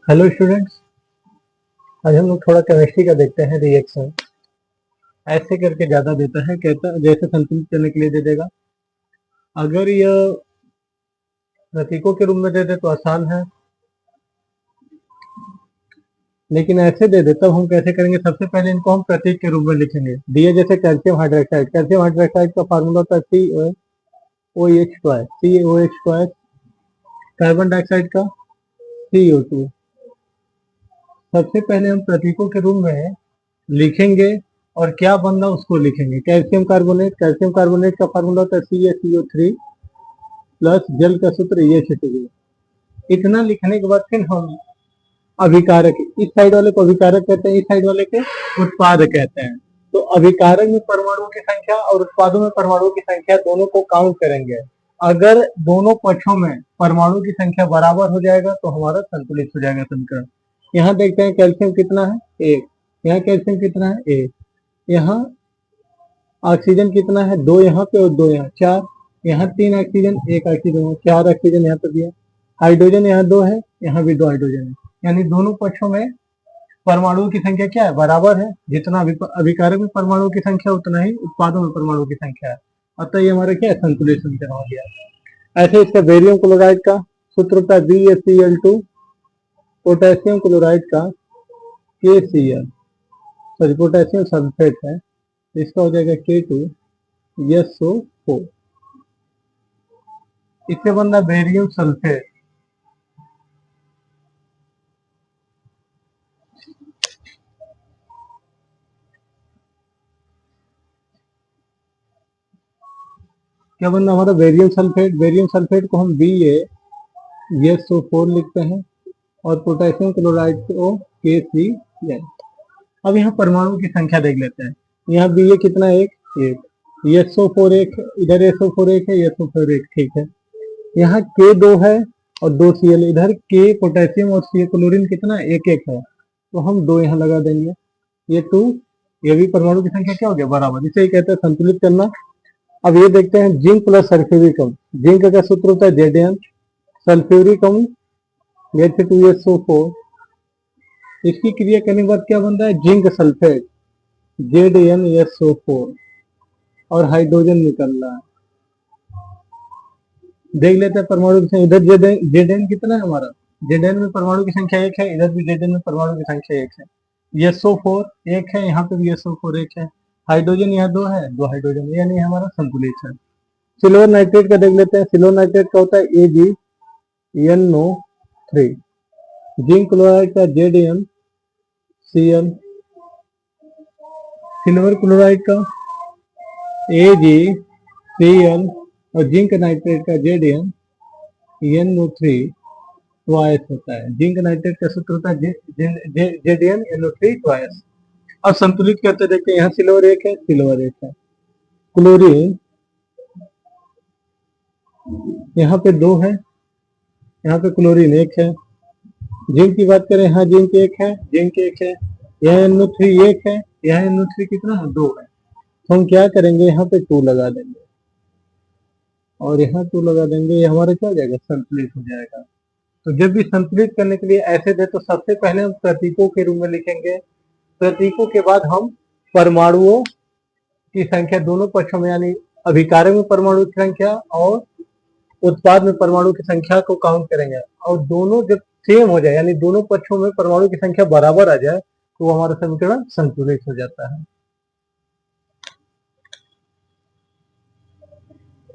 Hello students. आज हम लोग थोड़ा केमिस्ट्री का देखते हैं। रिएक्शन ऐसे करके ज्यादा देता है, कहता जैसे संतुलित करने के लिए दे देगा। अगर यह प्रतीकों के रूप में दे दे तो आसान है, लेकिन ऐसे दे दे तब हम कैसे करेंगे। सबसे पहले इनको हम प्रतीक के रूप में लिखेंगे। दिए जैसे कैल्शियम हाइड्रोक्साइड, कैल्शियम हाइड्रोक्साइड का फार्मूला होता है COH2। कार्बन डाइऑक्साइड का CO2। सबसे पहले हम प्रतीकों के रूप में लिखेंगे और क्या बनना उसको लिखेंगे। कैल्शियम कार्बोनेट का फार्मूला होता है CaCO3 प्लस जल का सूत्र H2O। इतना लिखने के बाद फिर हम अभिकारक, इस साइड वाले को अभिकारक कहते हैं, इस साइड वाले के उत्पाद कहते हैं। तो अभिकारक में परमाणुओं की संख्या और उत्पादों में परमाणुओं की संख्या दोनों को काउंट करेंगे। अगर दोनों पक्षों में परमाणु की संख्या बराबर हो जाएगा तो हमारा संतुलित हो जाएगा समीकरण। यहाँ देखते हैं कैल्शियम कितना है 1, यहाँ कैल्शियम कितना है 1, यहाँ ऑक्सीजन कितना है 2 यहाँ पे और 2 यहाँ 4, यहाँ 3 ऑक्सीजन 1 ऑक्सीजन 4 ऑक्सीजन यहाँ पे भी है। हाइड्रोजन यहाँ 2 है, यहाँ भी 2 हाइड्रोजन है। यानी दोनों पक्षों में परमाणुओं की संख्या क्या है, बराबर है। जितना अभिकारक में परमाणुओं की संख्या उतना ही उत्पादों में परमाणुओं की संख्या है। अतः ये हमारा क्या है, संतुलित समीकरण हो गया। ऐसे इसका बेरियम क्लोराइड का सूत्र होता है BaCl2, पोटेशियम क्लोराइड का KCl, सॉरी पोटेशियम सल्फेट है, इसका हो जाएगा K2SO4। इससे बनना बेरियम सल्फेट। क्या बनना हमारा बेरियम सल्फेट। बेरियम सल्फेट को हम BaSO4 लिखते हैं और पोटेशियम क्लोराइड को KCl। अब यहाँ परमाणु की संख्या देख लेते हैं। यहाँ Ba कितना है 1, SO4 1, इधर SO4 1 है, SO4 1, ठीक है। यहाँ K 2 है और 2 Cl, इधर K पोटेशियम और C क्लोरीन कितना 1 1 है, तो हम 2 यहाँ लगा देंगे। ये 2, ये भी परमाणु की संख्या क्या हो गया, बराबर। इसे ही कहते हैं संतुलित करना। अब ये देखते हैं जिंक प्लस सल्फ्यूरिक अम्ल। जिंक का सूत्र होता है Zn, सल्फ्यूरिक अम्ल H2SO4। इसकी क्रिया करने के बाद क्या बनता है, जिंक सल्फेट ZnSO4 और हाइड्रोजन निकल रहा है। देख लेते हैं परमाणु की संख्या। इधर Zn कितना है हमारा, Zn में परमाणु की संख्या 1 है, इधर भी Zn में परमाणु की संख्या 1 है। SO4 1 है, यहाँ पे भी SO4 1 है। हाइड्रोजन यहाँ 2 है, 2 हाइड्रोजन, यानी हमारा संतुलित है। सिल्वर नाइट्रेट का देख लेते हैं। सिल्वर नाइट्रेट का होता है AgNO3। जिंक क्लोराइड का ZnCl। सिल्वर क्लोराइड का AgCl और जिंक नाइट्रेट का ZnNO3 ट्वाइस होता है। जिंक नाइट्रेट का सूत्र होता है ZnNO3 ट्वाइस। अब संतुलित करते देखते हैं। यहाँ सिल्वर 1 है, सिल्वर 1 है। क्लोरीन यहाँ पे 2 है, यहाँ पे क्लोरीन 1 है। जिंक की बात करें, यहाँ जिंक 1 है, जिंक 1 है। यहाँ NO3 1 है, यहाँ NO3 कितना है 2 है। तो हम क्या करेंगे, यहाँ पे 2 लगा देंगे और यहाँ 2 लगा देंगे। ये हमारा क्या हो जाएगा, संतुलित हो जाएगा। तो जब भी संतुलित करने के लिए ऐसे दे तो सबसे पहले हम प्रतीकों के रूप में लिखेंगे। प्रतीकों के बाद हम परमाणुओं की संख्या दोनों पक्षों में, यानी अभिकारक में परमाणु की संख्या और उत्पाद में परमाणु की संख्या को काउंट करेंगे। और दोनों जब सेम हो जाए, यानी दोनों पक्षों में परमाणु की संख्या बराबर आ जाए, तो हमारा समीकरण संतुलित हो जाता है।